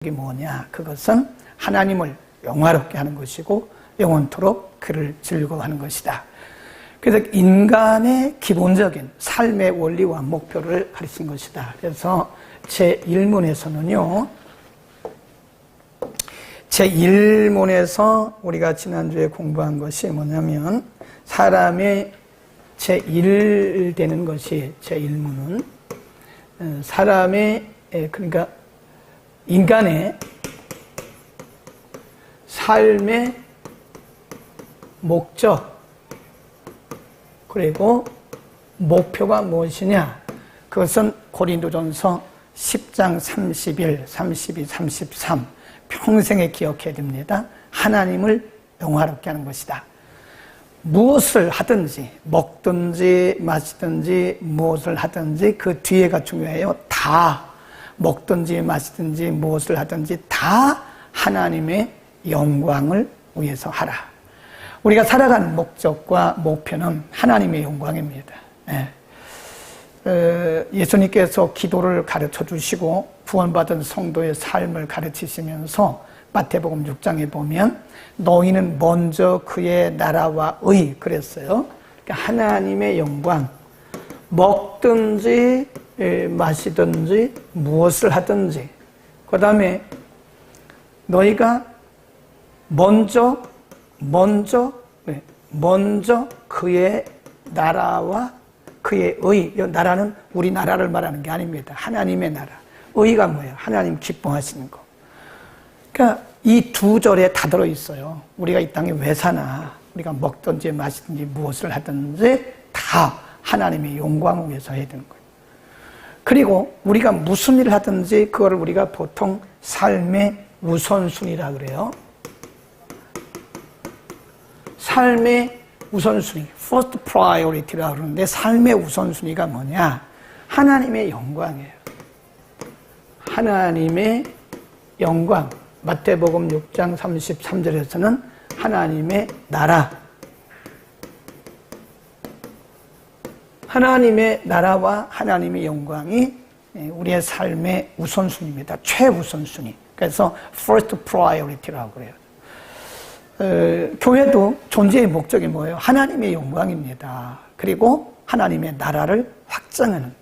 이게 뭐냐? 그것은 하나님을 영화롭게 하는 것이고 영원토록 그를 즐거워하는 것이다. 그래서 인간의 기본적인 삶의 원리와 목표를 가르친 것이다. 그래서 제1문에서는요, 제1문에서 우리가 지난주에 공부한 것이 뭐냐면, 사람의 제1 되는 것이 제1문은 사람의, 그러니까 인간의 삶의 목적, 그리고 목표가 무엇이냐? 그것은 고린도전서 10장 31, 32, 33 평생에 기억해야 됩니다. 하나님을 영화롭게 하는 것이다. 무엇을 하든지, 먹든지 마시든지 무엇을 하든지 그 뒤에가 중요해요. 다 먹든지 마시든지 무엇을 하든지 다 하나님의 영광을 위해서 하라. 우리가 살아가는 목적과 목표는 하나님의 영광입니다. 예수님께서 기도를 가르쳐 주시고 구원받은 성도의 삶을 가르치시면서 마태복음 6장에 보면 너희는 먼저 그의 나라와 의 그랬어요. 그러니까 하나님의 영광, 먹든지 마시든지 무엇을 하든지, 그 다음에 너희가 먼저 그의 나라와 그의 의, 나라는 우리나라를 말하는 게 아닙니다. 하나님의 나라. 의가 뭐예요? 하나님 기뻐하시는 거. 그러니까 이 두 절에 다 들어있어요. 우리가 이 땅에 왜 사나, 우리가 먹든지 마시든지 무엇을 하든지 다 하나님의 영광을 위해서 해야 되는 거예요. 그리고 우리가 무슨 일을 하든지 그거를 우리가 보통 삶의 우선순위라 그래요. 삶의 우선순위, first priority라고 그러는데, 삶의 우선순위가 뭐냐? 하나님의 영광이에요. 하나님의 영광. 마태복음 6장 33절에서는 하나님의 나라, 하나님의 나라와 하나님의 영광이 우리의 삶의 우선순위입니다. 최우선순위. 그래서 first priority라고 그래요. 교회도 존재의 목적이 뭐예요? 하나님의 영광입니다. 그리고 하나님의 나라를 확장하는 거예요.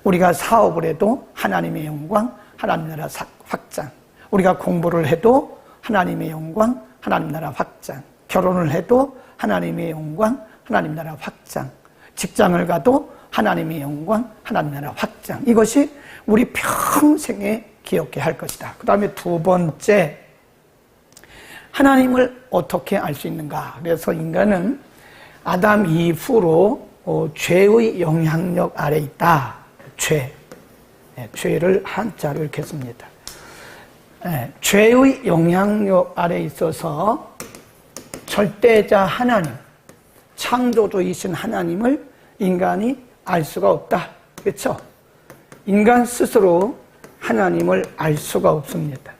우리가 사업을 해도 하나님의 영광, 하나님 나라 확장. 우리가 공부를 해도 하나님의 영광, 하나님 나라 확장. 결혼을 해도 하나님의 영광, 하나님 나라 확장. 직장을 가도 하나님의 영광, 하나님 나라 확장. 이것이 우리 평생에 기억해야 할 것이다. 그 다음에 두 번째, 하나님을 어떻게 알 수 있는가? 그래서 인간은 아담 이후로 죄의 영향력 아래 있다. 죄를 한자로 이렇게 씁니다. 죄의 영향력 아래 있어서 절대자 하나님, 창조주이신 하나님을 인간이 알 수가 없다. 그렇죠? 인간 스스로 하나님을 알 수가 없습니다.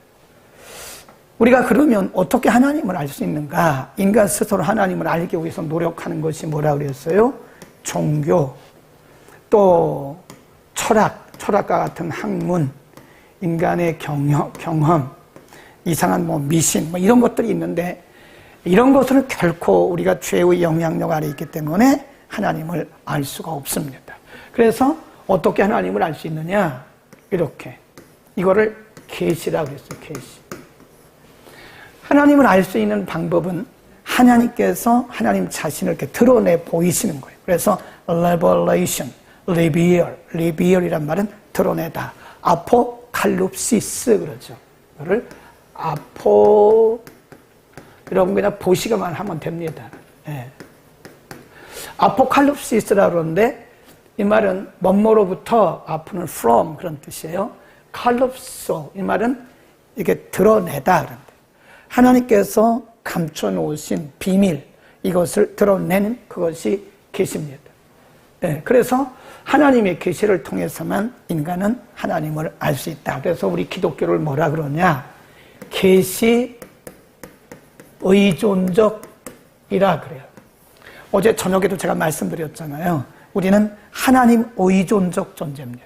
우리가 그러면 어떻게 하나님을 알 수 있는가? 인간 스스로 하나님을 알기 위해서 노력하는 것이 뭐라 그랬어요? 종교, 또 철학과 같은 학문, 인간의 경험, 이상한 미신, 이런 것들이 있는데, 이런 것은 결코 우리가 죄의 영향력 아래 있기 때문에 하나님을 알 수가 없습니다. 그래서 어떻게 하나님을 알 수 있느냐? 이렇게. 이거를 계시라고 했어요. 계시. 하나님을 알 수 있는 방법은 하나님께서 하나님 자신을 이렇게 드러내 보이시는 거예요. 그래서 revelation, reveal이란 말은 드러내다. 아포칼립시스 그러죠. 이거를 여러분 그냥 보시기만 하면 됩니다. 아포칼립시스라고 그러는데, 이 말은 뭐뭐로부터, 아포는 from 그런 뜻이에요. 칼립소, 이 말은 이게 드러내다 그런데, 하나님께서 감춰놓으신 비밀, 이것을 드러내는 그것이 계시입니다. 그래서 하나님의 계시를 통해서만 인간은 하나님을 알 수 있다. 그래서 우리 기독교를 뭐라 그러냐? 계시 의존적이라 그래요. 어제 저녁에도 제가 말씀드렸잖아요. 우리는 하나님 의존적 존재입니다.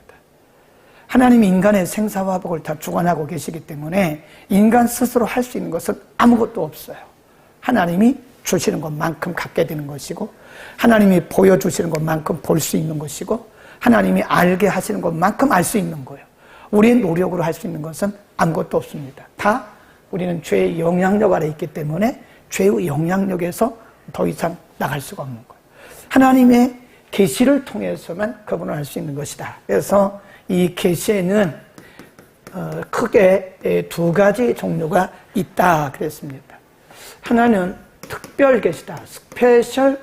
하나님이 인간의 생사화복을 다 주관하고 계시기 때문에 인간 스스로 할 수 있는 것은 아무것도 없어요. 하나님이 주시는 것만큼 갖게 되는 것이고, 하나님이 보여주시는 것만큼 볼 수 있는 것이고, 하나님이 알게 하시는 것만큼 알 수 있는 거예요. 우리의 노력으로 할 수 있는 것은 아무것도 없습니다. 다 우리는 죄의 영향력 아래 있기 때문에 죄의 영향력에서 더 이상 나갈 수가 없는 거예요. 하나님의 계시를 통해서만 그분을 알 수 있는 것이다. 그래서 이 계시에는 크게 두 가지 종류가 있다 그랬습니다. 하나는 특별 계시다, Special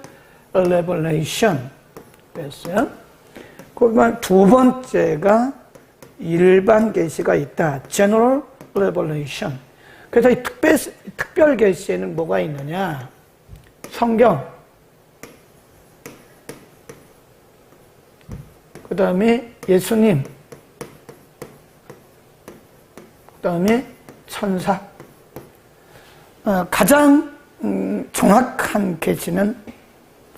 Revelation 그랬어요. 그러면 두 번째가 일반 계시가 있다, General Revelation. 그래서 이 특별 계시에는 뭐가 있느냐? 성경, 그 다음에 예수님, 그 다음에 천사. 가장 정확한 계시는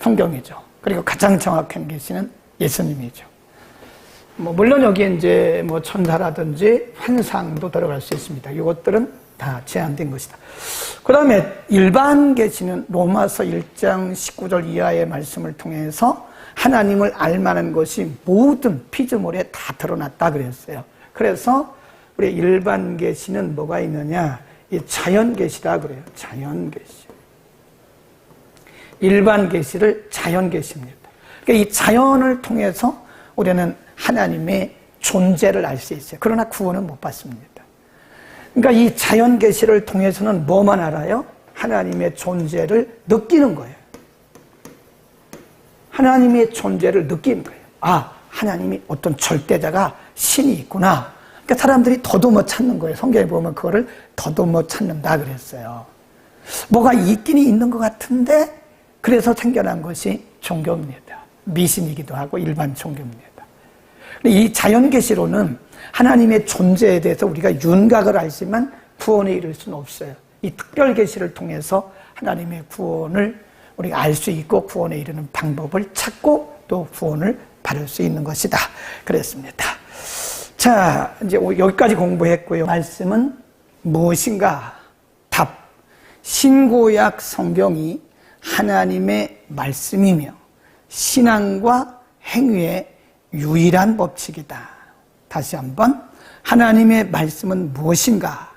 성경이죠. 그리고 가장 정확한 계시는 예수님이죠. 물론 여기에 이제 천사라든지 환상도 들어갈 수 있습니다. 이것들은 다 제한된 것이다. 그 다음에 일반 계시는 로마서 1장 19절 이하의 말씀을 통해서 하나님을 알만한 것이 모든 피조물에 다 드러났다 그랬어요. 그래서 우리 일반 계시는 뭐가 있느냐? 이 자연 계시라 그래요. 자연 계시. 일반 계시를 자연 계시입니다. 그러니까 이 자연을 통해서 우리는 하나님의 존재를 알 수 있어요. 그러나 구원은 못 받습니다. 그러니까 이 자연 계시를 통해서는 뭐만 알아요? 하나님의 존재를 느끼는 거예요. 하나님의 존재를 느끼는 거예요. 아, 하나님이 어떤 절대자가 신이 있구나. 그러니까 사람들이 더듬어 찾는 거예요. 성경에 보면 그거를 더듬어 찾는다 그랬어요. 뭐가 있긴 있는 것 같은데 그래서 생겨난 것이 종교입니다. 미신이기도 하고 일반 종교입니다. 이 자연 계시로는 하나님의 존재에 대해서 우리가 윤곽을 알지만 구원에 이를 수는 없어요. 이 특별 계시를 통해서 하나님의 구원을 우리가 알 수 있고 구원에 이르는 방법을 찾고 또 구원을 받을 수 있는 것이다 그랬습니다. 자, 이제 여기까지 공부했고요. 말씀은 무엇인가? 답. 신구약 성경이 하나님의 말씀이며 신앙과 행위의 유일한 법칙이다. 다시 한번, 하나님의 말씀은 무엇인가?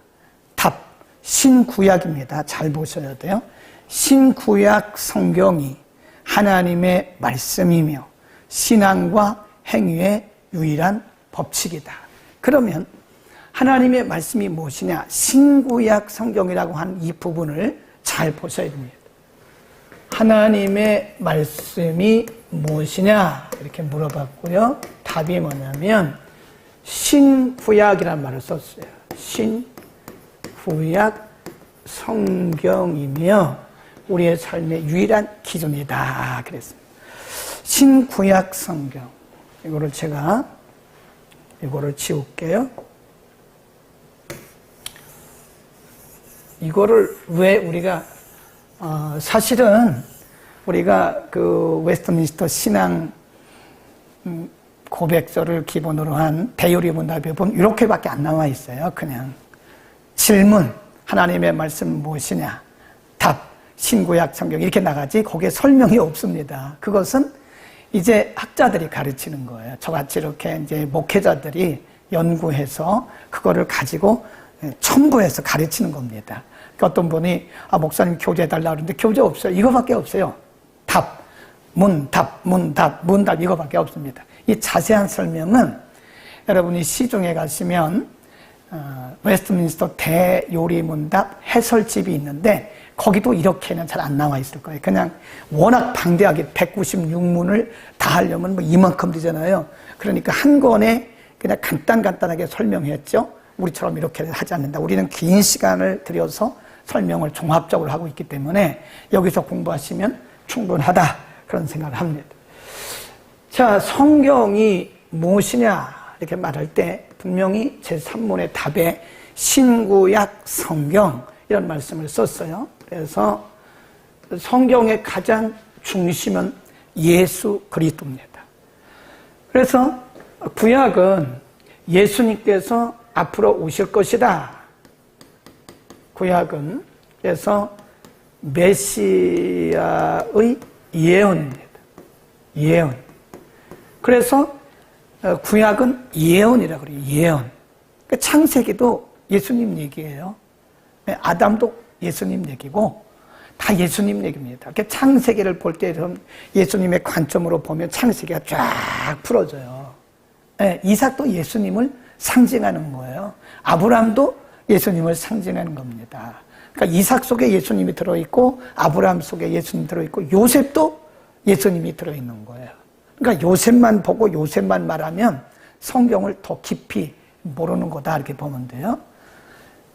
답. 신구약입니다. 잘 보셔야 돼요. 신구약 성경이 하나님의 말씀이며 신앙과 행위의 유일한 법칙이다. 그러면 하나님의 말씀이 무엇이냐? 신구약 성경이라고 하는 이 부분을 잘 보셔야 됩니다. 하나님의 말씀이 무엇이냐? 이렇게 물어봤고요. 답이 뭐냐면 신구약이라는 말을 썼어요. 신구약 성경이며 우리의 삶의 유일한 기준이다 그랬습니다. 신구약 성경. 이거를 지울게요. 이거를 왜 우리가 사실은 우리가 그 웨스트민스터 신앙 고백서를 기본으로 한 대요리문답에 보면 이렇게밖에 안 나와 있어요. 그냥 질문, 하나님의 말씀은 무엇이냐? 답, 신구약 성경 이렇게 나가지 거기에 설명이 없습니다. 그것은 이제 학자들이 가르치는 거예요. 저같이 이렇게 이제 목회자들이 연구해서 그거를 가지고 첨부해서 가르치는 겁니다. 그러니까 어떤 분이 목사님 교재해달라고 그러는데 교재 없어요. 이거밖에 없어요. 답, 문답 이거밖에 없습니다. 이 자세한 설명은 여러분이 시중에 가시면 웨스트민스터 대요리문답 해설집이 있는데 거기도 이렇게는 잘 안 나와 있을 거예요. 그냥 워낙 방대하게 196문을 다 하려면 이만큼 되잖아요. 그러니까 한 권에 그냥 간단하게 설명했죠. 우리처럼 이렇게 하지 않는다. 우리는 긴 시간을 들여서 설명을 종합적으로 하고 있기 때문에 여기서 공부하시면 충분하다 그런 생각을 합니다. 자, 성경이 무엇이냐 이렇게 말할 때 분명히 제3문의 답에 신구약 성경 이런 말씀을 썼어요. 그래서 성경의 가장 중심은 예수 그리스도입니다. 그래서 구약은 예수님께서 앞으로 오실 것이다. 구약은 그래서 메시아의 예언입니다. 예언. 그래서 구약은 예언이라고 그래요. 예언. 창세기도 예수님 얘기예요. 아담도 예수님 얘기고 다 예수님 얘기입니다. 창세기를 볼 때 예수님의 관점으로 보면 창세기가 쫙 풀어져요. 이삭도 예수님을 상징하는 거예요. 아브라함도 예수님을 상징하는 겁니다. 그러니까 이삭 속에 예수님이 들어있고 아브라함 속에 예수님이 들어있고 요셉도 예수님이 들어있는 거예요. 그러니까 요셉만 보고 요셉만 말하면 성경을 더 깊이 모르는 거다 이렇게 보면 돼요.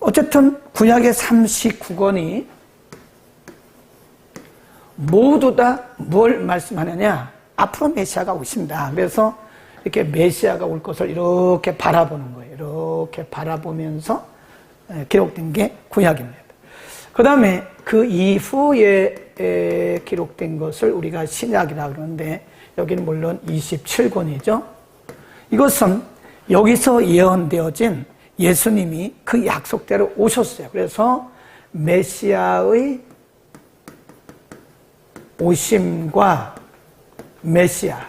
어쨌든 구약의 39권이 모두 다 뭘 말씀하느냐? 앞으로 메시아가 오신다. 그래서 이렇게 메시아가 올 것을 이렇게 바라보는 거예요. 이렇게 바라보면서 기록된 게 구약입니다. 그 다음에 그 이후에 기록된 것을 우리가 신약이라고 그러는데 여기는 물론 27권이죠. 이것은 여기서 예언되어진 예수님이 그 약속대로 오셨어요. 그래서 메시아의 오심과 메시아,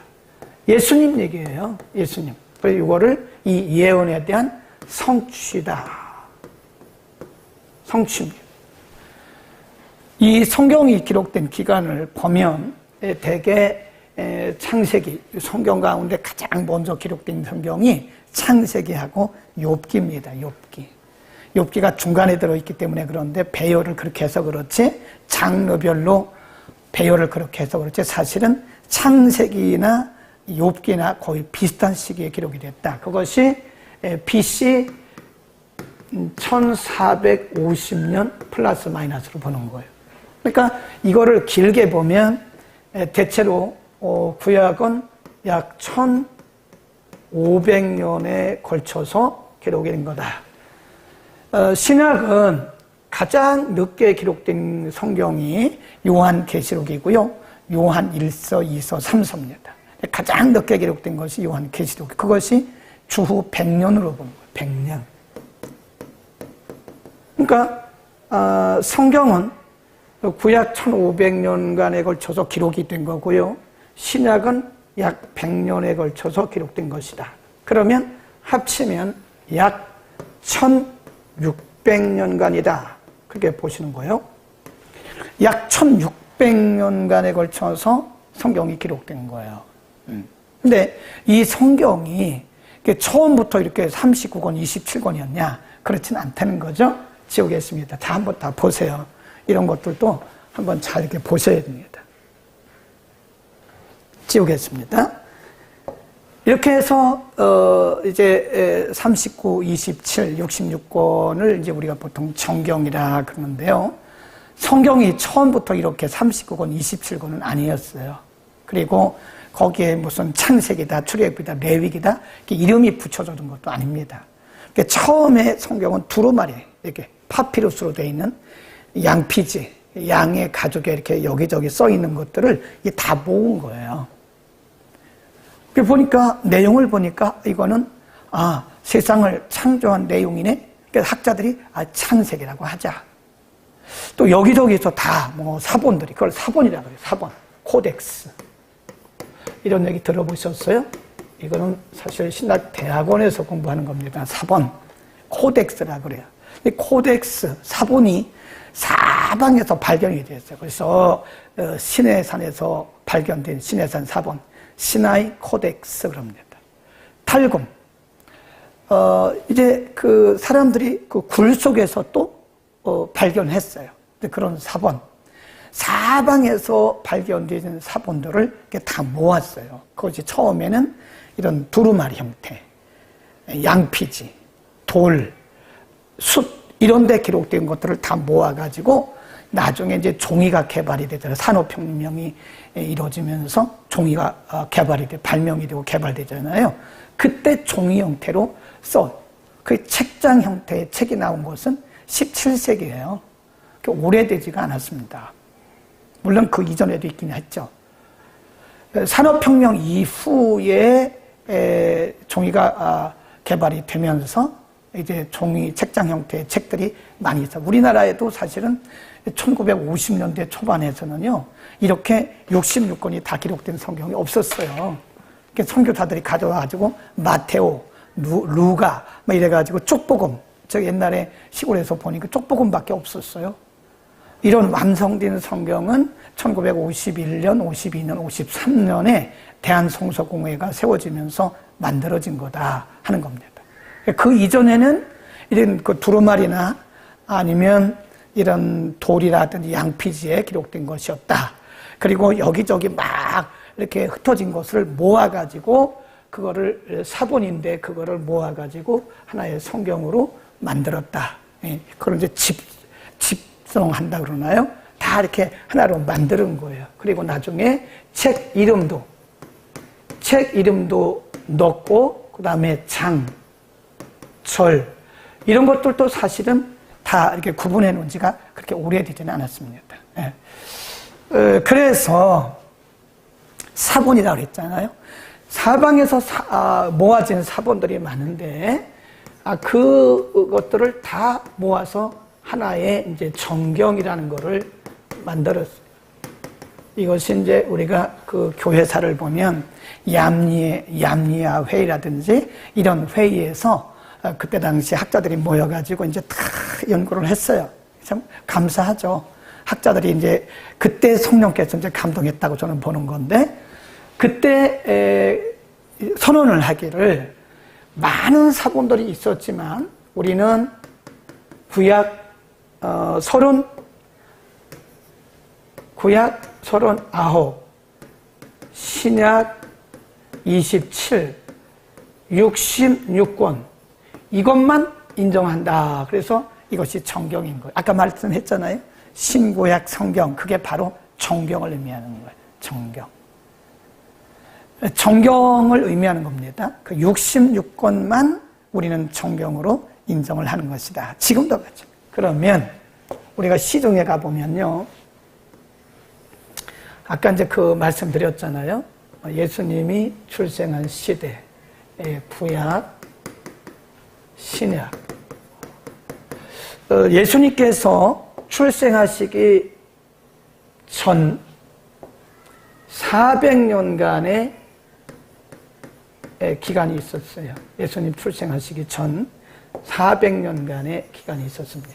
예수님 얘기예요. 예수님. 그래서 이거를 이 예언에 대한 성취다. 성취입니다. 이 성경이 기록된 기간을 보면 대개 창세기, 성경 가운데 가장 먼저 기록된 성경이 창세기하고 욥기입니다. 욥기. 욥기가 중간에 들어있기 때문에 그런데 배열을 그렇게 해서 그렇지 장르별로 배열을 그렇게 해서 그렇지 사실은 창세기나 욥기나 거의 비슷한 시기에 기록이 됐다. 그것이 BC 1450년 플러스 마이너스로 보는 거예요. 그러니까 이거를 길게 보면 대체로 구약은 약 1500년에 걸쳐서 기록이 된 거다. 신약은 가장 늦게 기록된 성경이 요한계시록이고요. 요한 1서, 2서, 3서입니다. 가장 늦게 기록된 것이 요한계시록. 그것이 주후 100년으로 보는 거예요. 100년. 그러니까 성경은 구약 1500년간에 걸쳐서 기록이 된 거고요. 신약은 약 100년에 걸쳐서 기록된 것이다. 그러면 합치면 약 1600년간이다. 그렇게 보시는 거예요. 약 1600년간에 걸쳐서 성경이 기록된 거예요. 근데 이 성경이 처음부터 이렇게 39권, 27권이었냐? 그렇진 않다는 거죠. 지우겠습니다. 자, 한번 다 보세요. 이런 것들도 한번 잘 이렇게 보셔야 됩니다. 지우겠습니다. 이렇게 해서 이제 39, 27, 66권을 이제 우리가 보통 정경이라 그러는데요. 성경이 처음부터 이렇게 39권, 27권은 아니었어요. 그리고 거기에 무슨 창세기다, 출애굽이다, 레위기다 이렇게 이름이 붙여져진 것도 아닙니다. 그러니까 처음에 성경은 두루마리 이렇게 파피루스로 되어 있는 양피지, 양의 가죽에 이렇게 여기저기 써 있는 것들을 다 모은 거예요. 보니까 내용을 보니까 이거는 세상을 창조한 내용이네. 그래서 학자들이 창세기라고 하자. 또 여기저기서 다 뭐 사본들이 그걸 사본이라고 그래요. 사본, 코덱스 이런 얘기 들어보셨어요? 이거는 사실 신학 대학원에서 공부하는 겁니다. 사본, 코덱스라고 그래요. 이 코덱스, 사본이 사방에서 발견이 됐어요. 그래서 시내산에서 발견된 시내산 사본, 시나이 코덱스 그럽니다. 탈금. 이제 그 사람들이 그 굴 속에서 또 발견했어요. 그런 사본. 사방에서 발견된 사본들을 이렇게 다 모았어요. 그것이 처음에는 이런 두루마리 형태, 양피지, 돌, 숯, 이런 데 기록된 것들을 다 모아가지고 나중에 이제 종이가 개발이 되잖아요. 산업혁명이 이루어지면서 종이가 개발이 돼, 발명이 되고 개발되잖아요. 그때 종이 형태로 그 책장 형태의 책이 나온 것은 17세기예요. 오래되지가 않았습니다. 물론 그 이전에도 있긴 했죠. 산업혁명 이후에 종이가 개발이 되면서 이제 종이 책장 형태의 책들이 많이 있어. 우리나라에도 사실은 1950년대 초반에서는요, 이렇게 66권이 다 기록된 성경이 없었어요. 선교사들이 가져와가지고 마테오, 루가 막 이래가지고 쪽복음, 저 옛날에 시골에서 보니까 쪽복음밖에 없었어요. 이런 완성된 성경은 1951년, 52년, 53년에 대한성서공회가 세워지면서 만들어진 거다 하는 겁니다. 그 이전에는 이런 그 두루마리나 아니면 이런 돌이라든지 양피지에 기록된 것이었다. 그리고 여기저기 막 이렇게 흩어진 것을 모아가지고 그거를 사본인데 그거를 모아가지고 하나의 성경으로 만들었다. 그걸 이제 집성한다 그러나요? 다 이렇게 하나로 만드는 거예요. 그리고 나중에 책 이름도 넣고 그 다음에 장, 절 이런 것들도 사실은 다 이렇게 구분해 놓은 지가 그렇게 오래되지는 않았습니다. 그래서 사본이라고 했잖아요. 사방에서 모아진 사본들이 많은데 그것들을 다 모아서 하나의 이제 정경이라는 거를 만들었어요. 이것이 이제 우리가 그 교회사를 보면 얌리아 회의라든지 이런 회의에서 그때 당시 학자들이 모여가지고 이제 다 연구를 했어요. 참 감사하죠. 학자들이 이제 그때 성령께서 이제 감동했다고 저는 보는 건데, 그때 선언을 하기를 많은 사본들이 있었지만 우리는 구약 39, 신약 27, 66권 이것만 인정한다. 그래서 이것이 정경인 거예요. 아까 말씀했잖아요. 신구약 성경, 그게 바로 정경을 의미하는 거예요. 정경을 의미하는 겁니다. 그 66권만 우리는 정경으로 인정을 하는 것이다. 지금도 그렇죠. 그러면 우리가 시중에 가보면요, 아까 이제 그 말씀드렸잖아요. 예수님이 출생한 시대, 구약, 신약. 예수님께서 출생하시기 전 400년간의 기간이 있었어요. 예수님 출생하시기 전 400년간의 기간이 있었습니다.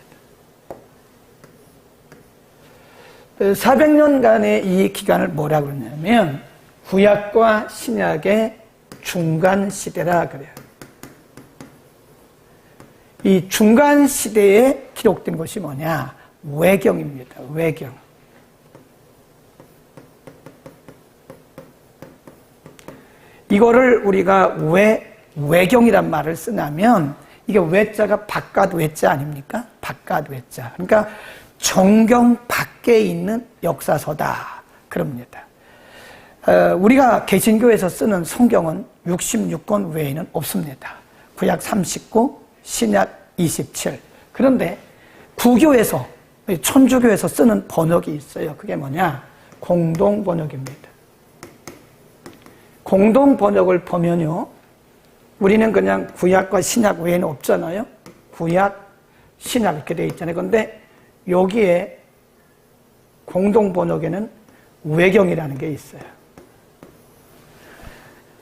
400년간의 이 기간을 뭐라고 그러냐면 구약과 신약의 중간 시대라 그래요. 이 중간 시대에 기록된 것이 뭐냐? 외경입니다. 외경. 이거를 우리가 왜 외경이란 말을 쓰냐면 이게 외자가 바깥 외자 아닙니까? 바깥 외자. 그러니까 정경 밖에 있는 역사서다. 그럽니다. 우리가 개신교에서 쓰는 성경은 66권 외에는 없습니다. 구약 39, 신약 27. 그런데 구교에서, 천주교에서 쓰는 번역이 있어요. 그게 뭐냐? 공동 번역입니다. 공동 번역을 보면요, 우리는 그냥 구약과 신약 외에는 없잖아요. 구약, 신약 이렇게 되어 있잖아요. 그런데 여기에 공동 번역에는 외경이라는 게 있어요.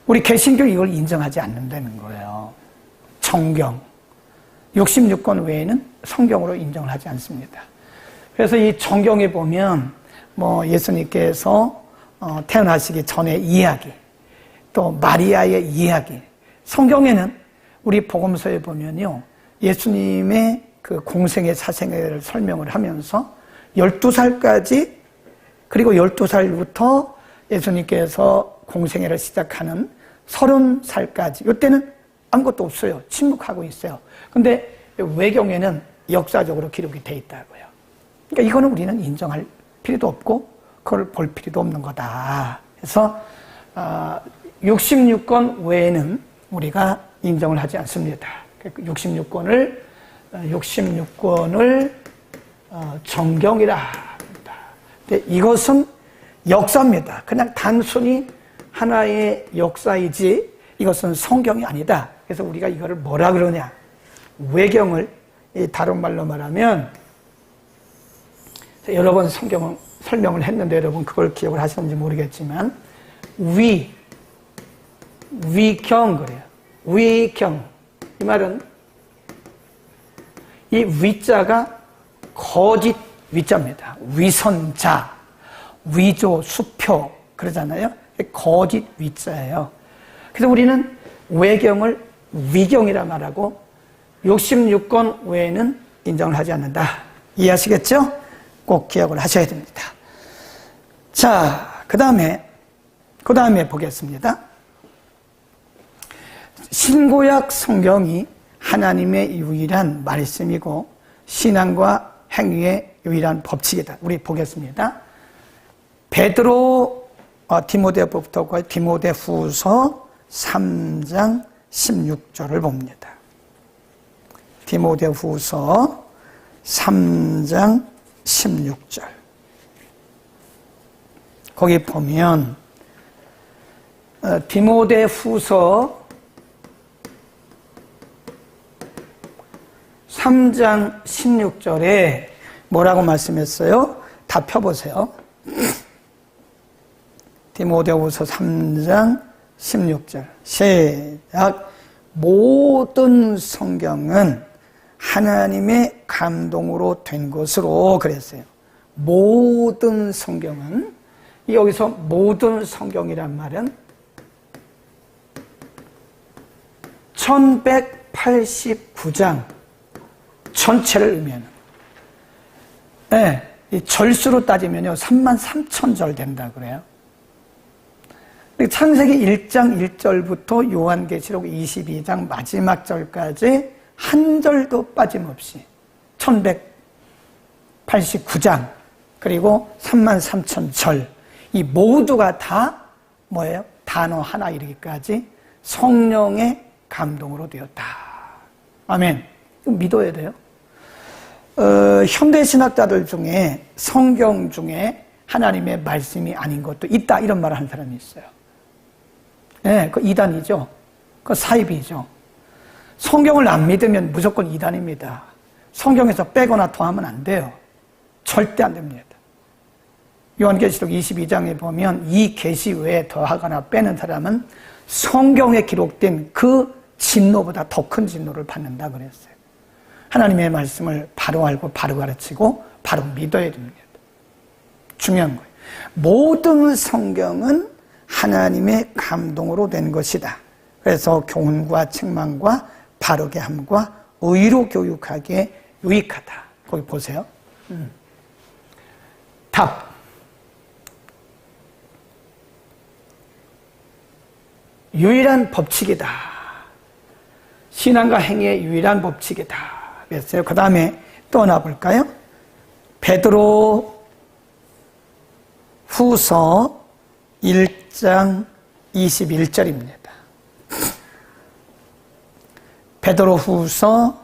우리 개신교 이걸 인정하지 않는다는 거예요. 정경. 66권 외에는 성경으로 인정을 하지 않습니다. 그래서 이 정경에 보면 뭐 예수님께서 태어나시기 전의 이야기, 또 마리아의 이야기. 성경에는 우리 복음서에 보면요, 예수님의 그 공생의 사생애를 설명을 하면서 12살까지, 그리고 12살부터 예수님께서 공생애를 시작하는 30살까지, 이때는 아무것도 없어요. 침묵하고 있어요. 근데 외경에는 역사적으로 기록이 돼 있다고요. 그러니까 이거는 우리는 인정할 필요도 없고 그걸 볼 필요도 없는 거다. 그래서 66권 외에는 우리가 인정을 하지 않습니다. 66권을 정경이라 합니다. 근데 이것은 역사입니다. 그냥 단순히 하나의 역사이지 이것은 성경이 아니다. 그래서 우리가 이거를 뭐라 그러냐? 외경을 다른 말로 말하면, 여러 번 성경 설명을 했는데 여러분 그걸 기억을 하시는지 모르겠지만, 위경 그래요. 위경. 이 말은 이 위자가 거짓 위자입니다. 위선자, 위조, 수표 그러잖아요. 거짓 위자예요. 그래서 우리는 외경을 위경이라 말하고 66권 외에는 인정을 하지 않는다. 이해하시겠죠? 꼭 기억을 하셔야 됩니다. 자, 그 다음에 보겠습니다. 신구약 성경이 하나님의 유일한 말씀이고 신앙과 행위의 유일한 법칙이다. 우리 보겠습니다. 디모데후서 3장 16절을 봅니다. 디모데후서 3장 16절. 거기 보면 디모데후서 3장 16절에 뭐라고 말씀했어요? 다 펴보세요. 디모데후서 3장 16절 시작. 모든 성경은 하나님의 감동으로 된 것으로 그랬어요. 모든 성경은, 여기서 모든 성경이란 말은 1189장 전체를 의미하는, 네, 이 절수로 따지면요 33,000절 된다 그래요. 창세기 1장 1절부터 요한계시록 22장 마지막 절까지 한 절도 빠짐없이 1189장 그리고 33,000절 이 모두가 다 뭐예요? 단어 하나 이르기까지 성령의 감동으로 되었다. 아멘. 이거 믿어야 돼요. 현대신학자들 중에 성경 중에 하나님의 말씀이 아닌 것도 있다 이런 말을 하는 사람이 있어요. 네, 그 이단이죠. 그 사입이죠. 성경을 안 믿으면 무조건 이단입니다. 성경에서 빼거나 더하면 안 돼요. 절대 안 됩니다. 요한계시록 22장에 보면 이 계시 외에 더하거나 빼는 사람은 성경에 기록된 그 진노보다 더 큰 진노를 받는다 그랬어요. 하나님의 말씀을 바로 알고 바로 가르치고 바로 믿어야 됩니다. 중요한 거예요. 모든 성경은 하나님의 감동으로 된 것이다. 그래서 교훈과 책망과 바르게 함과 의로 교육하기에 유익하다. 거기 보세요. 답. 유일한 법칙이다. 신앙과 행위의 유일한 법칙이다. 그랬어요. 그 다음에 또 하나 볼까요? 베드로 후서 1장 21절입니다. 베드로 후서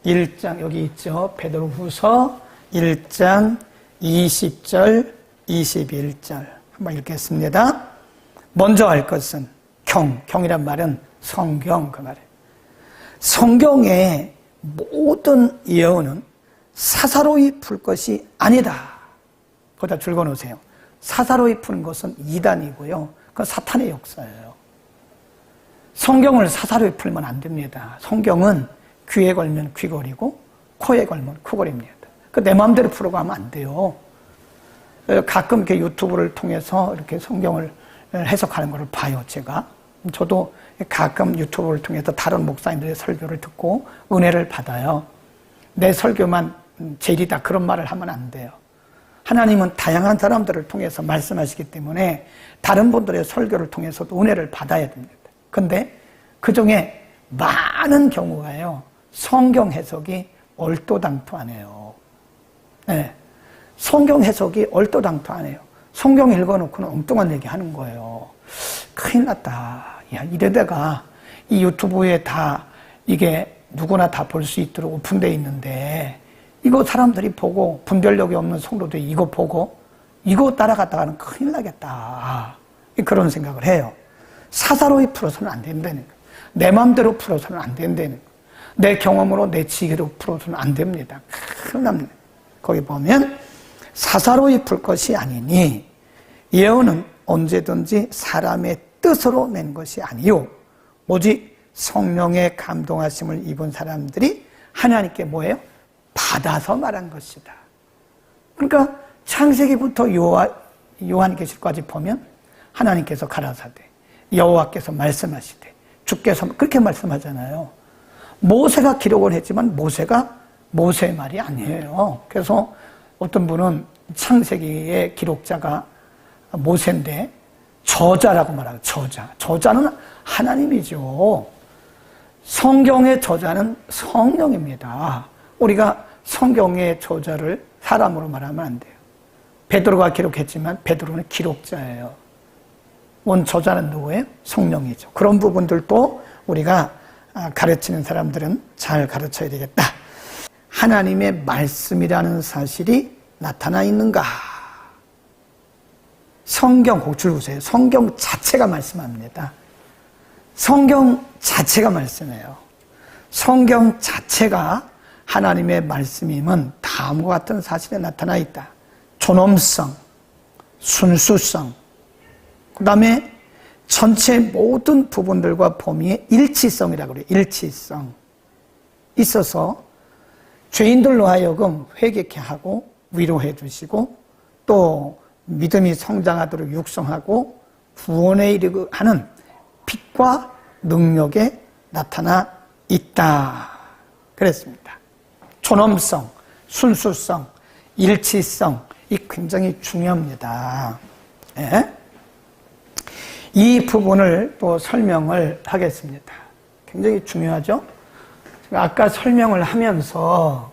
1장 여기 있죠. 베드로 후서 1장 20절 21절 한번 읽겠습니다. 먼저 알 것은 경이란 말은 성경 그 말이에요. 성경의 모든 예언은 사사로이 풀 것이 아니다. 거기다 줄거놓으세요. 사사로이 푸는 것은 이단이고요. 그건 사탄의 역사예요. 성경을 사사로이 풀면 안 됩니다. 성경은 귀에 걸면 귀걸이고 코에 걸면 코걸이입니다. 내 마음대로 풀어고 하면 안 돼요. 가끔 이렇게 유튜브를 통해서 이렇게 성경을 해석하는 것을 봐요, 제가. 저도 가끔 유튜브를 통해서 다른 목사님들의 설교를 듣고 은혜를 받아요. 내 설교만 제일이다 그런 말을 하면 안 돼요. 하나님은 다양한 사람들을 통해서 말씀하시기 때문에 다른 분들의 설교를 통해서도 은혜를 받아야 됩니다. 근데 그 중에 많은 경우가요, 성경 해석이 얼토당토하네요. 네. 성경 해석이 얼토당토하네요. 성경 읽어놓고는 엉뚱한 얘기 하는 거예요. 큰일 났다. 야, 이래다가 이 유튜브에 다 이게 누구나 다 볼 수 있도록 오픈되어 있는데 이거 사람들이 보고 분별력이 없는 성도들이 이거 보고 이거 따라갔다가는 큰일 나겠다. 그런 생각을 해요. 사사로이 풀어서는 안 된다는 거예요. 내 마음대로 풀어서는 안 된다는 거예요. 내 경험으로 내 지혜로 풀어서는 안 됩니다. 큰일 납니다. 거기 보면 사사로이 풀 것이 아니니 예언은 언제든지 사람의 뜻으로 낸 것이 아니요 오직 성령의 감동하심을 입은 사람들이 하나님께 뭐예요? 받아서 말한 것이다. 그러니까 창세기부터 요한계시록까지 보면 하나님께서 가라사대 여호와께서 말씀하시되 주께서 그렇게 말씀하잖아요. 모세가 기록을 했지만 모세가 모세의 말이 아니에요. 그래서 어떤 분은 창세기의 기록자가 모세인데 저자라고 말하고 저자는 하나님이죠. 성경의 저자는 성령입니다. 우리가 성경의 저자를 사람으로 말하면 안 돼요. 베드로가 기록했지만 베드로는 기록자예요. 원 저자는 누구예요? 성령이죠. 그런 부분들도 우리가 가르치는 사람들은 잘 가르쳐야 되겠다. 하나님의 말씀이라는 사실이 나타나 있는가? 성경, 줄 보세요. 성경 자체가 말씀합니다. 성경 자체가 말씀해요. 성경 자체가 하나님의 말씀임은 다음과 같은 사실에 나타나 있다. 존엄성, 순수성, 그 다음에 전체 모든 부분들과 범위의 일치성이라고 그래요. 일치성. 있어서 죄인들로 하여금 회개케 하고 위로해 주시고 또 믿음이 성장하도록 육성하고 구원에 이르게 하는 빛과 능력에 나타나 있다. 그랬습니다. 존엄성, 순수성, 일치성, 이 굉장히 중요합니다. 예? 이 부분을 또 설명을 하겠습니다. 굉장히 중요하죠? 아까 설명을 하면서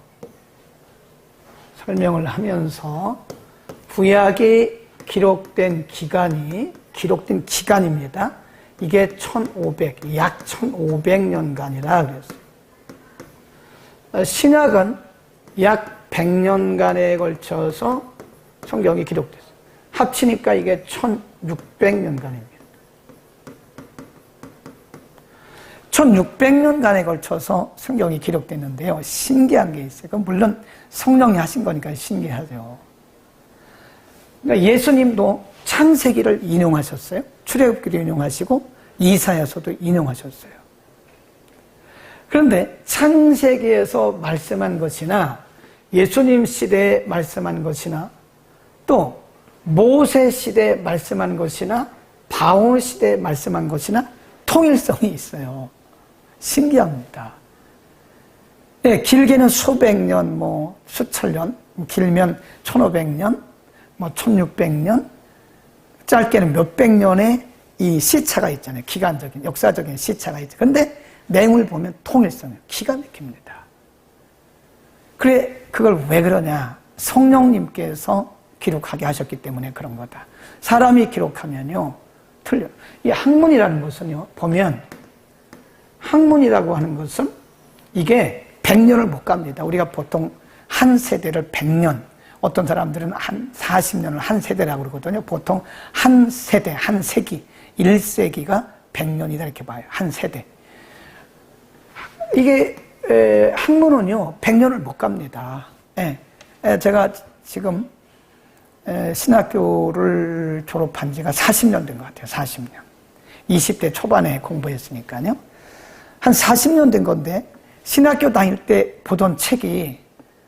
구약이 기록된 기간입니다. 이게 약 1500년간이라 그랬어요. 신약은 약 100년간에 걸쳐서 성경이 기록됐어요. 합치니까 이게 1600년간입니다. 1600년간에 걸쳐서 성경이 기록됐는데요. 신기한 게 있어요. 물론 성령이 하신 거니까 신기하죠. 그러니까 예수님도 창세기를 인용하셨어요. 출애굽기를 인용하시고 이사야서도 인용하셨어요. 그런데 창세기에서 말씀한 것이나 예수님 시대에 말씀한 것이나 또 모세 시대에 말씀한 것이나 바울 시대에 말씀한 것이나 통일성이 있어요. 신기합니다. 네, 길게는 수백 년, 수천 년, 길면 1500년, 1600년, 짧게는 몇백 년의 이 시차가 있잖아요. 기간적인, 역사적인 시차가 있죠. 근데 내용을 보면 통일성이 기가 막힙니다. 그래, 그걸 왜 그러냐? 성령님께서 기록하게 하셨기 때문에 그런 거다. 사람이 기록하면요, 틀려. 이 학문이라는 것은요, 보면, 학문이라고 하는 것은 이게 100년을 못 갑니다. 우리가 보통 한 세대를 100년, 어떤 사람들은 한 40년을 한 세대라고 그러거든요. 보통 한 세대, 한 세기, 1세기가 100년이다 이렇게 봐요. 한 세대. 이게 학문은요 100년을 못 갑니다. 제가 지금 신학교를 졸업한 지가 40년 된 것 같아요. 40년. 20대 초반에 공부했으니까요. 한 40년 된 건데 신학교 다닐 때 보던 책이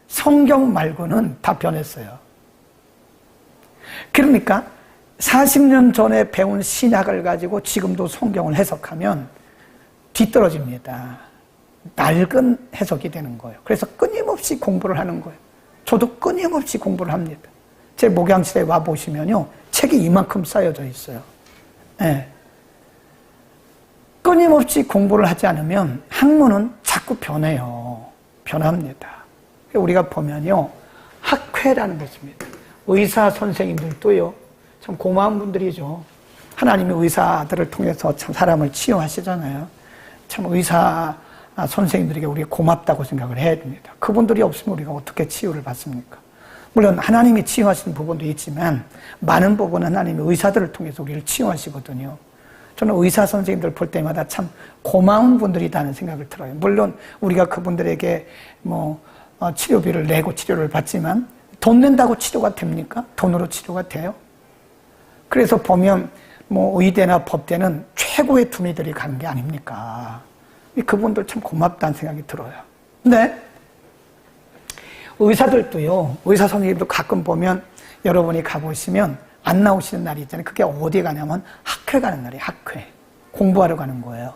성경 말고는 다 변했어요. 그러니까 40년 전에 배운 신학을 가지고 지금도 성경을 해석하면 뒤떨어집니다. 낡은 해석이 되는 거예요. 그래서 끊임없이 공부를 하는 거예요. 저도 끊임없이 공부를 합니다. 제 목양실에 와보시면요. 책이 이만큼 쌓여져 있어요. 네. 끊임없이 공부를 하지 않으면 학문은 자꾸 변해요. 변합니다. 우리가 보면요. 학회라는 것입니다. 의사 선생님들도요. 참 고마운 분들이죠. 하나님이 의사들을 통해서 참 사람을 치유하시잖아요. 참 의사 선생님들에게 우리가 고맙다고 생각을 해야 됩니다. 그분들이 없으면 우리가 어떻게 치유를 받습니까? 물론 하나님이 치유하시는 부분도 있지만 많은 부분은 하나님이 의사들을 통해서 우리를 치유하시거든요. 저는 의사 선생님들 볼 때마다 참 고마운 분들이다는 생각을 들어요. 물론 우리가 그분들에게 치료비를 내고 치료를 받지만 돈 낸다고 치료가 됩니까? 돈으로 치료가 돼요? 그래서 보면 의대나 법대는 최고의 두뇌들이 가는 게 아닙니까? 그분들 참 고맙다는 생각이 들어요. 근데 의사들도요, 의사 선생님도 가끔 보면 여러분이 가보시면 안 나오시는 날이 있잖아요. 그게 어디에 가냐면 학회 가는 날이에요. 학회. 공부하러 가는 거예요.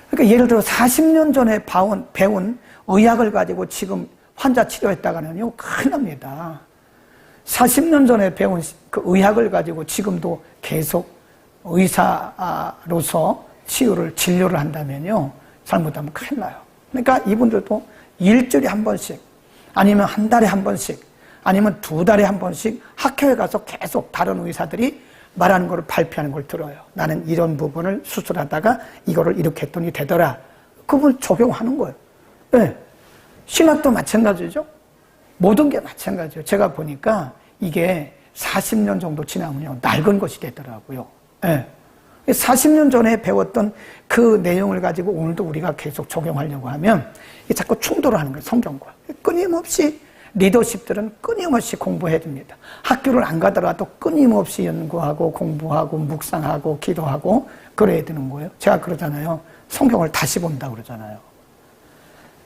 그러니까 예를 들어 40년 전에 배운 의학을 가지고 지금 환자 치료했다가는요, 큰일 납니다. 40년 전에 배운 그 의학을 가지고 지금도 계속 의사로서 진료를 한다면요, 잘못하면 큰일 나요. 그러니까 이분들도 일주일에 한 번씩, 아니면 한 달에 한 번씩, 아니면 2달에 한 번씩 학회에 가서 계속 다른 의사들이 말하는 걸 발표하는 걸 들어요. 나는 이런 부분을 수술하다가 이거를 이렇게 했더니 되더라. 그걸 적용하는 거예요. 네. 신학도 마찬가지죠. 모든 게 마찬가지예요. 제가 보니까 이게 40년 정도 지나면요, 낡은 것이 되더라고요. 네. 40년 전에 배웠던 그 내용을 가지고 오늘도 우리가 계속 적용하려고 하면 자꾸 충돌을 하는 거예요. 성경과. 끊임없이 리더십들은 끊임없이 공부해야 됩니다. 학교를 안 가더라도 끊임없이 연구하고 공부하고 묵상하고 기도하고 그래야 되는 거예요. 제가 그러잖아요. 성경을 다시 본다고 그러잖아요.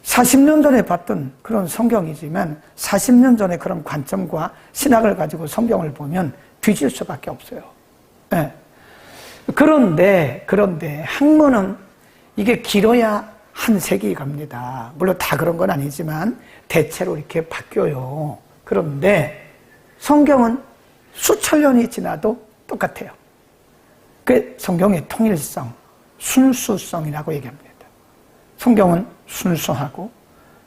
40년 전에 봤던 그런 성경이지만 40년 전에 그런 관점과 신학을 가지고 성경을 보면 뒤질 수밖에 없어요. 네. 그런데 학문은 이게 길어야 한 세기 갑니다. 물론 다 그런 건 아니지만 대체로 이렇게 바뀌어요. 그런데 성경은 수천 년이 지나도 똑같아요. 그 성경의 통일성, 순수성이라고 얘기합니다. 성경은 순수하고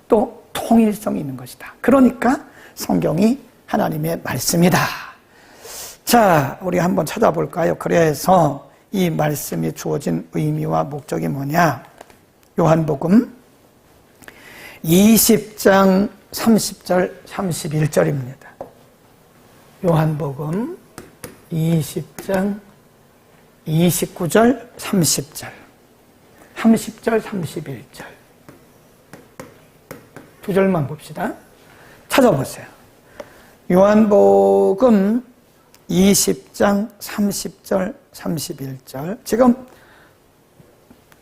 또 통일성이 있는 것이다. 그러니까 성경이 하나님의 말씀이다. 자, 우리 한번 찾아볼까요? 그래서 이 말씀이 주어진 의미와 목적이 뭐냐? 요한복음 20장 30절 31절입니다. 요한복음 20장 29절 30절 30절 31절 두 절만 봅시다. 찾아보세요. 요한복음 20장 30절 31절 지금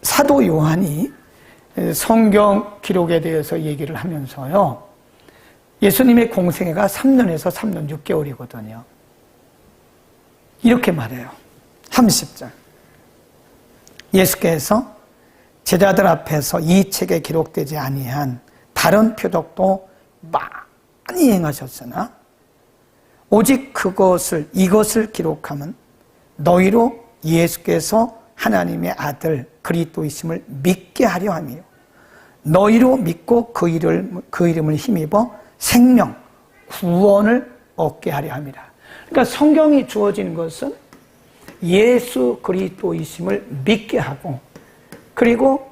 사도 요한이 성경 기록에 대해서 얘기를 하면서요, 예수님의 공생애가 3년에서 3년 6개월이거든요. 이렇게 말해요. 30절. 예수께서 제자들 앞에서 이 책에 기록되지 아니한 다른 표적도 많이 행하셨으나 오직 이것을 기록하면 너희로 예수께서 하나님의 아들 그리스도이심을 믿게 하려 함이요, 너희로 믿고 그 이름을 힘입어 생명, 구원을 얻게 하려 함이라. 그러니까 성경이 주어진 것은 예수 그리스도이심을 믿게 하고, 그리고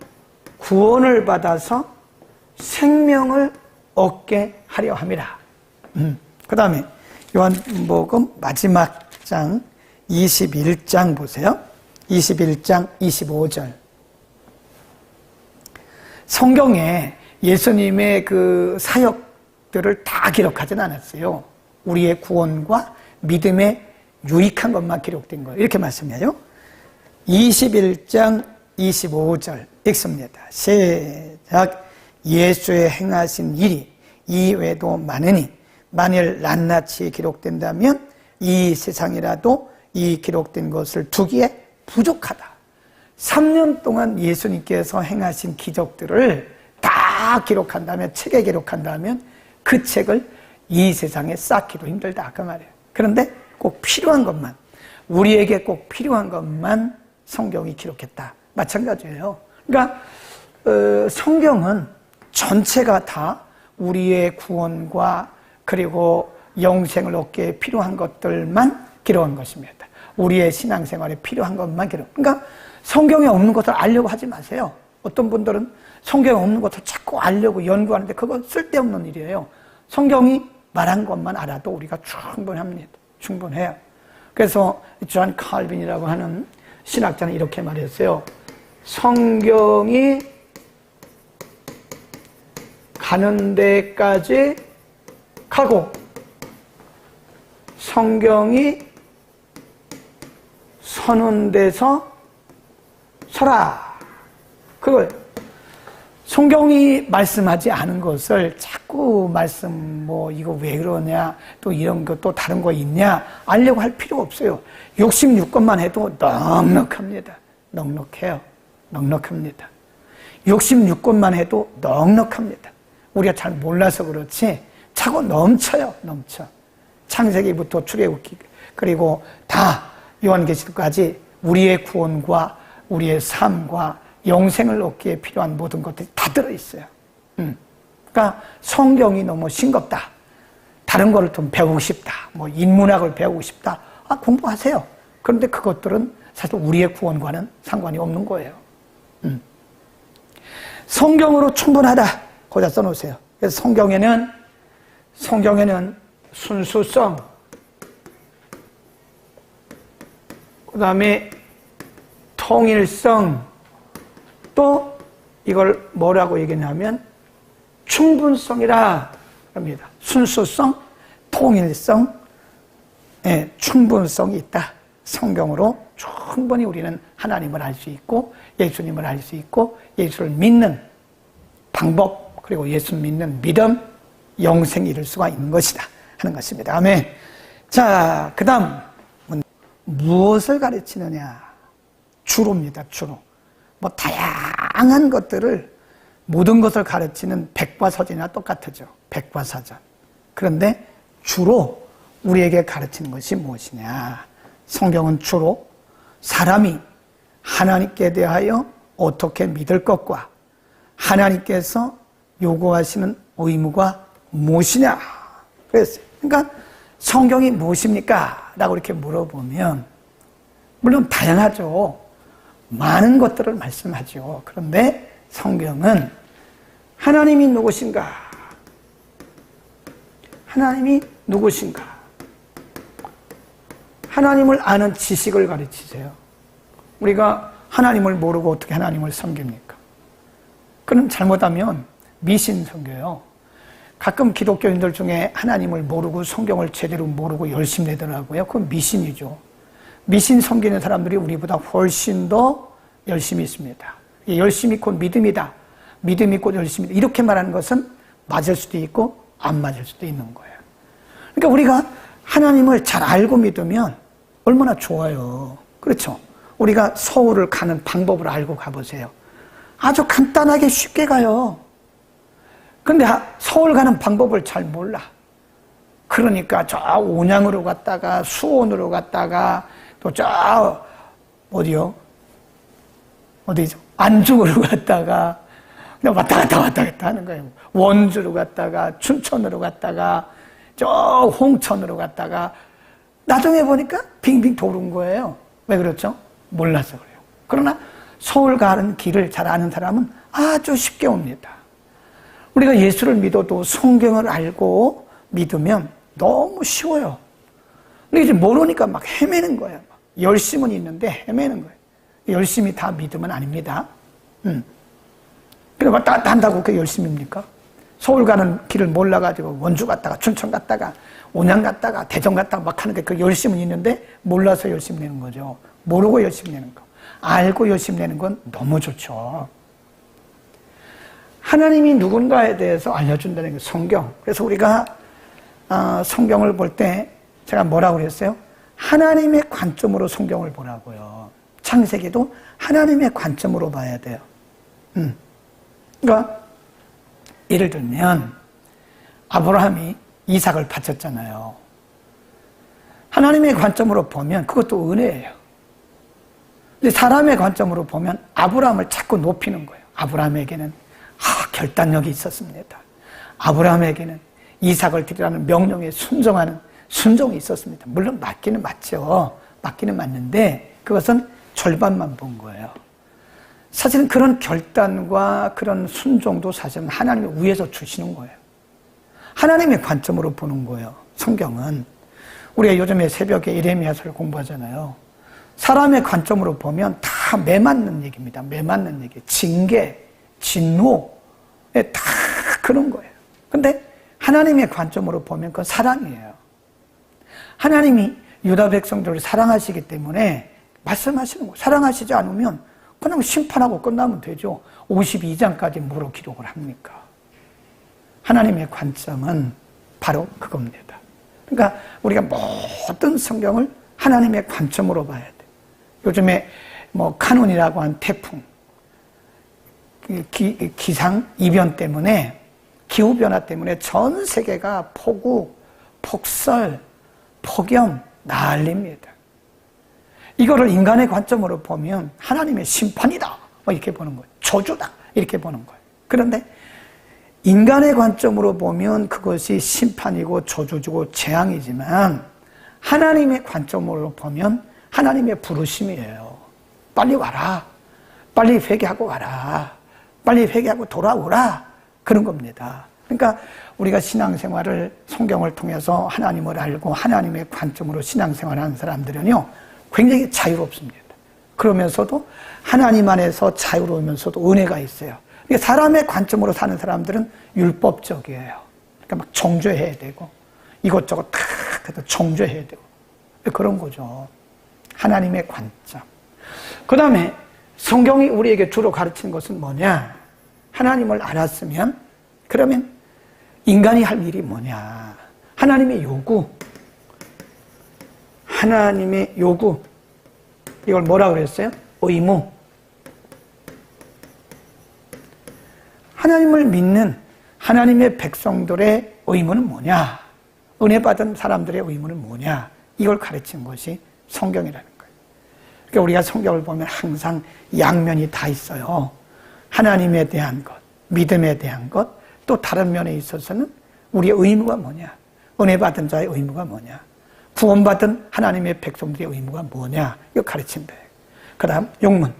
구원을 받아서 생명을 얻게 하려 함이라. 그 다음에 요한복음 마지막 장 21장 보세요. 21장 25절. 성경에 예수님의 그 사역들을 다 기록하진 않았어요. 우리의 구원과 믿음에 유익한 것만 기록된 거예요. 이렇게 말씀해요. 21장 25절 읽습니다. 시작. 예수의 행하신 일이 이외에도 많으니 만일 낱낱이 기록된다면 이 세상이라도 이 기록된 것을 두기에 부족하다. 3년 동안 예수님께서 행하신 기적들을 다 기록한다면, 책에 기록한다면 그 책을 이 세상에 쌓기도 힘들다 그 말이에요. 그런데 꼭 필요한 것만, 우리에게 꼭 필요한 것만 성경이 기록했다. 마찬가지예요. 그러니까 성경은 전체가 다 우리의 구원과 그리고 영생을 얻기에 필요한 것들만 기록한 것입니다. 우리의 신앙생활에 필요한 것만 기록. 그러니까 성경에 없는 것을 알려고 하지 마세요. 어떤 분들은 성경에 없는 것을 자꾸 알려고 연구하는데 그건 쓸데없는 일이에요. 성경이 말한 것만 알아도 우리가 충분합니다. 충분해요. 그래서 존 칼빈이라고 하는 신학자는 이렇게 말했어요. 성경이 가는 데까지 가고 성경이 서는 데서 서라. 그걸 성경이 말씀하지 않은 것을 자꾸 이거 왜 그러냐, 또 이런 거 또 다른 거 있냐 알려고 할 필요 없어요. 66권만 해도 넉넉합니다. 넉넉해요. 넉넉합니다. 66권만 해도 넉넉합니다. 우리가 잘 몰라서 그렇지 차고 넘쳐요. 넘쳐. 창세기부터 출애굽기 그리고 다 요한계시록까지 우리의 구원과 우리의 삶과 영생을 얻기에 필요한 모든 것들이 다 들어있어요. 그러니까 성경이 너무 싱겁다. 다른 거를 좀 배우고 싶다. 인문학을 배우고 싶다. 공부하세요. 그런데 그것들은 사실 우리의 구원과는 상관이 없는 거예요. 성경으로 충분하다. 거기다 써놓으세요. 그래서 성경에는 순수성, 그 다음에 통일성, 또 이걸 뭐라고 얘기하냐면 충분성이라 합니다. 순수성, 통일성, 충분성이 있다. 성경으로 충분히 우리는 하나님을 알 수 있고 예수님을 알 수 있고 예수를 믿는 방법 그리고 예수 믿는 믿음, 영생을 이룰 수가 있는 것이다 하는 것입니다. 아멘. 자, 그 다음 무엇을 가르치느냐? 주로입니다. 주로. 다양한 것들을 모든 것을 가르치는 백과사전이나 똑같죠. 백과사전. 그런데 주로 우리에게 가르치는 것이 무엇이냐? 성경은 주로 사람이 하나님께 대하여 어떻게 믿을 것과 하나님께서 요구하시는 의무가 무엇이냐? 그랬어요. 그러니까 성경이 무엇입니까? 라고 이렇게 물어보면 물론 다양하죠. 많은 것들을 말씀하죠. 그런데 성경은 하나님이 누구신가? 하나님이 누구신가? 하나님을 아는 지식을 가르치세요. 우리가 하나님을 모르고 어떻게 하나님을 섬깁니까? 그럼 잘못하면 미신 섬겨요. 가끔 기독교인들 중에 하나님을 모르고 성경을 제대로 모르고 열심내더라고요. 그건 미신이죠. 미신 섬기는 사람들이 우리보다 훨씬 더 열심히 있습니다. 열심히 곧 믿음이다. 믿음이 곧 열심이다. 이렇게 말하는 것은 맞을 수도 있고 안 맞을 수도 있는 거예요. 그러니까 우리가 하나님을 잘 알고 믿으면 얼마나 좋아요. 그렇죠? 우리가 서울을 가는 방법을 알고 가보세요. 아주 간단하게 쉽게 가요. 근데 서울 가는 방법을 잘 몰라. 그러니까 저 온양으로 갔다가 수원으로 갔다가 또 저 어디죠? 안중으로 갔다가 그냥 왔다 갔다 하는 거예요. 원주로 갔다가 춘천으로 갔다가 저 홍천으로 갔다가 나중에 보니까 빙빙 도는 거예요. 왜 그렇죠? 몰라서 그래요. 그러나 서울 가는 길을 잘 아는 사람은 아주 쉽게 옵니다. 우리가 예수를 믿어도 성경을 알고 믿으면 너무 쉬워요. 근데 이제 모르니까 막 헤매는 거예요. 열심은 있는데 헤매는 거예요. 열심히 다 믿으면 아닙니다. 그래 왔다 갔다 한다고 그게 열심입니까? 서울 가는 길을 몰라가지고 원주 갔다가 춘천 갔다가 온양 갔다가 대전 갔다가 막 하는 게 그 열심은 있는데 몰라서 열심 내는 거죠. 모르고 열심 내는 거. 알고 열심 내는 건 너무 좋죠. 하나님이 누군가에 대해서 알려준다는 게 성경. 그래서 우리가 성경을 볼 때 제가 뭐라고 그랬어요? 하나님의 관점으로 성경을 보라고요. 창세기도 하나님의 관점으로 봐야 돼요. 그러니까 예를 들면 아브라함이 이삭을 바쳤잖아요. 하나님의 관점으로 보면 그것도 은혜예요. 근데 사람의 관점으로 보면 아브라함을 자꾸 높이는 거예요. 아브라함에게는 결단력이 있었습니다. 아브라함에게는 이삭을 드리라는 명령에 순종하는 순종이 있었습니다. 물론 맞기는 맞죠. 맞기는 맞는데 그것은 절반만 본 거예요. 사실은 그런 결단과 그런 순종도 사실은 하나님이 위에서 주시는 거예요. 하나님의 관점으로 보는 거예요. 성경은. 우리가 요즘에 새벽에 예레미야서를 공부하잖아요. 사람의 관점으로 보면 다 매맞는 얘기입니다. 매맞는 얘기. 징계, 진노, 다 그런 거예요. 근데 하나님의 관점으로 보면 그건 사랑이에요. 하나님이 유다 백성들을 사랑하시기 때문에 말씀하시는 거예요. 사랑하시지 않으면 그냥 심판하고 끝나면 되죠. 52장까지 뭐로 기록을 합니까? 하나님의 관점은 바로 그겁니다. 그러니까 우리가 모든 성경을 하나님의 관점으로 봐야 돼. 요즘에 뭐 카눈이라고 한 태풍, 기상 이변 때문에, 기후 변화 때문에 전 세계가 폭우, 폭설, 폭염 난립니다. 이거를 인간의 관점으로 보면 하나님의 심판이다 이렇게 보는 거예요. 저주다 이렇게 보는 거예요. 그런데 인간의 관점으로 보면 그것이 심판이고 저주고 재앙이지만 하나님의 관점으로 보면 하나님의 부르심이에요. 빨리 와라. 빨리 회개하고 와라. 빨리 회개하고 돌아오라. 그런 겁니다. 그러니까 우리가 신앙생활을 성경을 통해서 하나님을 알고 하나님의 관점으로 신앙생활을 하는 사람들은요 굉장히 자유롭습니다. 그러면서도 하나님 안에서 자유로우면서도 은혜가 있어요. 그러니까 사람의 관점으로 사는 사람들은 율법적이에요. 그러니까 막 정죄해야 되고 이것저것 다 정죄해야 되고 그런 거죠. 하나님의 관점. 그 다음에 성경이 우리에게 주로 가르치는 것은 뭐냐? 하나님을 알았으면 그러면 인간이 할 일이 뭐냐? 하나님의 요구. 하나님의 요구. 이걸 뭐라 그랬어요? 의무. 하나님을 믿는 하나님의 백성들의 의무는 뭐냐? 은혜 받은 사람들의 의무는 뭐냐? 이걸 가르친 것이 성경이라는 거예요. 그러니까 우리가 성경을 보면 항상 양면이 다 있어요. 하나님에 대한 것, 믿음에 대한 것, 또 다른 면에 있어서는 우리의 의무가 뭐냐? 은혜 받은 자의 의무가 뭐냐? 구원받은 하나님의 백성들의 의무가 뭐냐? 이거 가르친다. 그 다음 용문.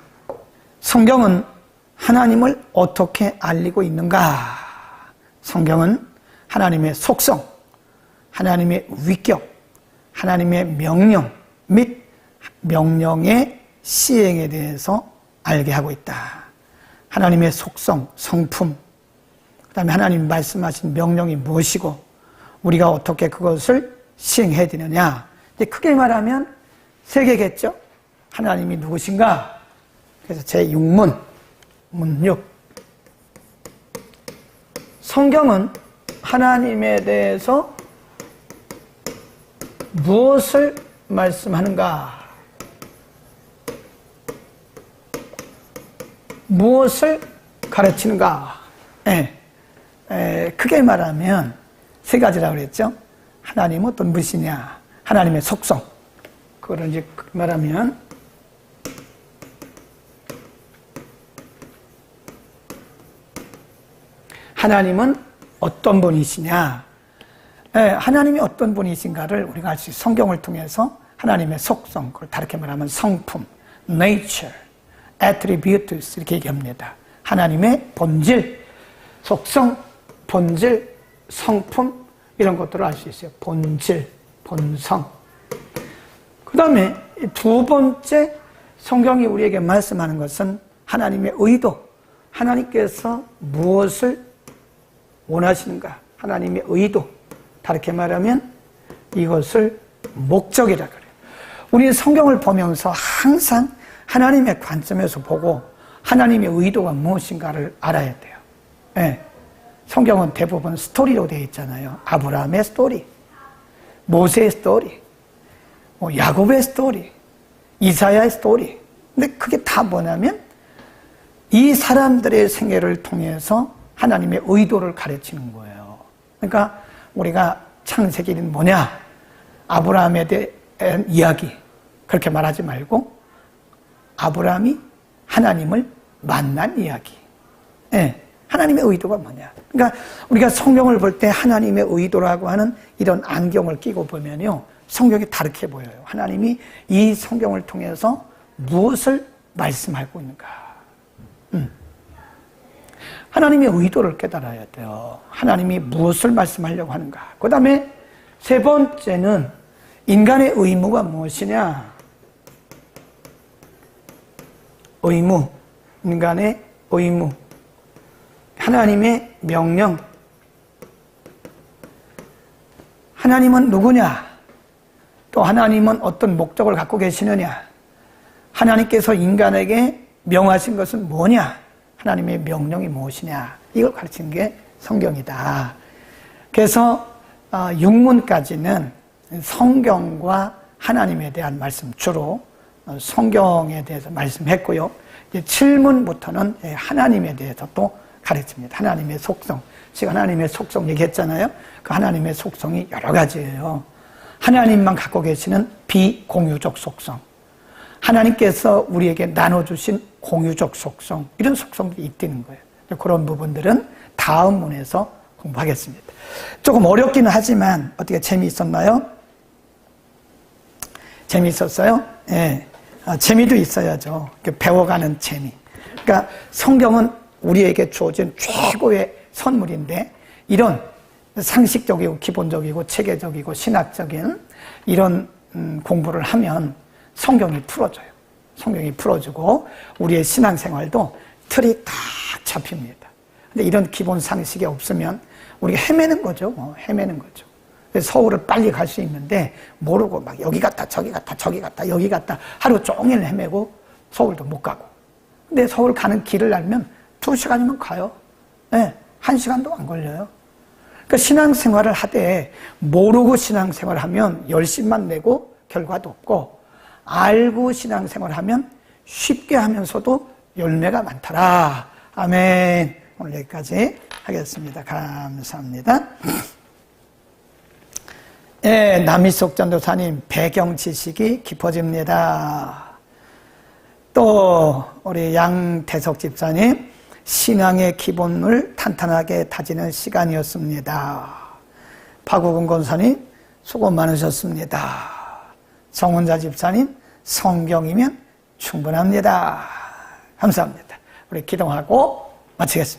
성경은 하나님을 어떻게 알리고 있는가? 성경은 하나님의 속성, 하나님의 위격, 하나님의 명령 및 명령의 시행에 대해서 알게 하고 있다. 하나님의 속성, 성품, 그 다음에 하나님이 말씀하신 명령이 무엇이고 우리가 어떻게 그것을 시행해야 되느냐. 이제 크게 말하면 세 개겠죠. 하나님이 누구신가? 그래서 제6문, 문 6. 성경은 하나님에 대해서 무엇을 말씀하는가? 무엇을 가르치는가? 크게 말하면 세 가지라고 그랬죠. 하나님은 어떤 분이시냐? 하나님의 속성. 그걸 이제 말하면 하나님은 어떤 분이시냐? 하나님이 어떤 분이신가를 우리가 알 수 있어요. 성경을 통해서 하나님의 속성, 그걸 다르게 말하면 성품, nature, attributes 이렇게 얘기합니다. 하나님의 본질, 속성, 본질, 성품 이런 것들을 알 수 있어요. 본질, 본성. 그 다음에 두 번째 성경이 우리에게 말씀하는 것은 하나님의 의도. 하나님께서 무엇을 원하시는가? 하나님의 의도. 다르게 말하면 이것을 목적이라 그래요. 우리는 성경을 보면서 항상 하나님의 관점에서 보고 하나님의 의도가 무엇인가를 알아야 돼요. 성경은 대부분 스토리로 되어 있잖아요. 아브라함의 스토리, 모세의 스토리, 야곱의 스토리, 이사야의 스토리. 근데 그게 다 뭐냐면 이 사람들의 생애를 통해서 하나님의 의도를 가르치는 거예요. 그러니까 우리가 창세기는 뭐냐? 아브라함에 대한 이야기. 그렇게 말하지 말고 아브라함이 하나님을 만난 이야기. 하나님의 의도가 뭐냐? 그러니까 우리가 성경을 볼 때 하나님의 의도라고 하는 이런 안경을 끼고 보면요. 성경이 다르게 보여요. 하나님이 이 성경을 통해서 무엇을 말씀하고 있는가? 하나님의 의도를 깨달아야 돼요. 하나님이 무엇을 말씀하려고 하는가? 그 다음에 세 번째는 인간의 의무가 무엇이냐? 의무, 인간의 의무, 하나님의 명령. 하나님은 누구냐? 또 하나님은 어떤 목적을 갖고 계시느냐? 하나님께서 인간에게 명하신 것은 뭐냐? 하나님의 명령이 무엇이냐? 이걸 가르치는 게 성경이다. 그래서 육문까지는 성경과 하나님에 대한 말씀, 주로 성경에 대해서 말씀했고요. 이제 7문부터는 하나님에 대해서 또 가르칩니다. 하나님의 속성. 제가 하나님의 속성 얘기했잖아요. 그 하나님의 속성이 여러 가지예요. 하나님만 갖고 계시는 비공유적 속성, 하나님께서 우리에게 나눠주신 공유적 속성, 이런 속성들이 있다는 거예요. 그런 부분들은 다음 문에서 공부하겠습니다. 조금 어렵기는 하지만 어떻게 재미있었나요? 재미있었어요? 예. 재미도 있어야죠. 배워가는 재미. 그러니까 성경은 우리에게 주어진 최고의 선물인데, 이런 상식적이고 기본적이고 체계적이고 신학적인 이런 공부를 하면 성경이 풀어져요. 성경이 풀어지고 우리의 신앙생활도 틀이 딱 잡힙니다. 근데 이런 기본 상식이 없으면 우리가 헤매는 거죠. 헤매는 거죠. 서울을 빨리 갈 수 있는데 모르고 막 여기 갔다 저기 갔다 저기 갔다 여기 갔다 하루 종일 헤매고 서울도 못 가고. 근데 서울 가는 길을 알면 2시간이면 가요. 네, 1시간도 안 걸려요. 그러니까 신앙생활을 하되 모르고 신앙생활을 하면 열심만 내고 결과도 없고, 알고 신앙생활을 하면 쉽게 하면서도 열매가 많더라. 아멘. 오늘 여기까지 하겠습니다. 감사합니다. 예, 남희석 전도사님, 배경 지식이 깊어집니다. 또 우리 양태석 집사님, 신앙의 기본을 탄탄하게 다지는 시간이었습니다. 박우근 권사님, 수고 많으셨습니다. 정훈자 집사님, 성경이면 충분합니다. 감사합니다. 우리 기도하고 마치겠습니다.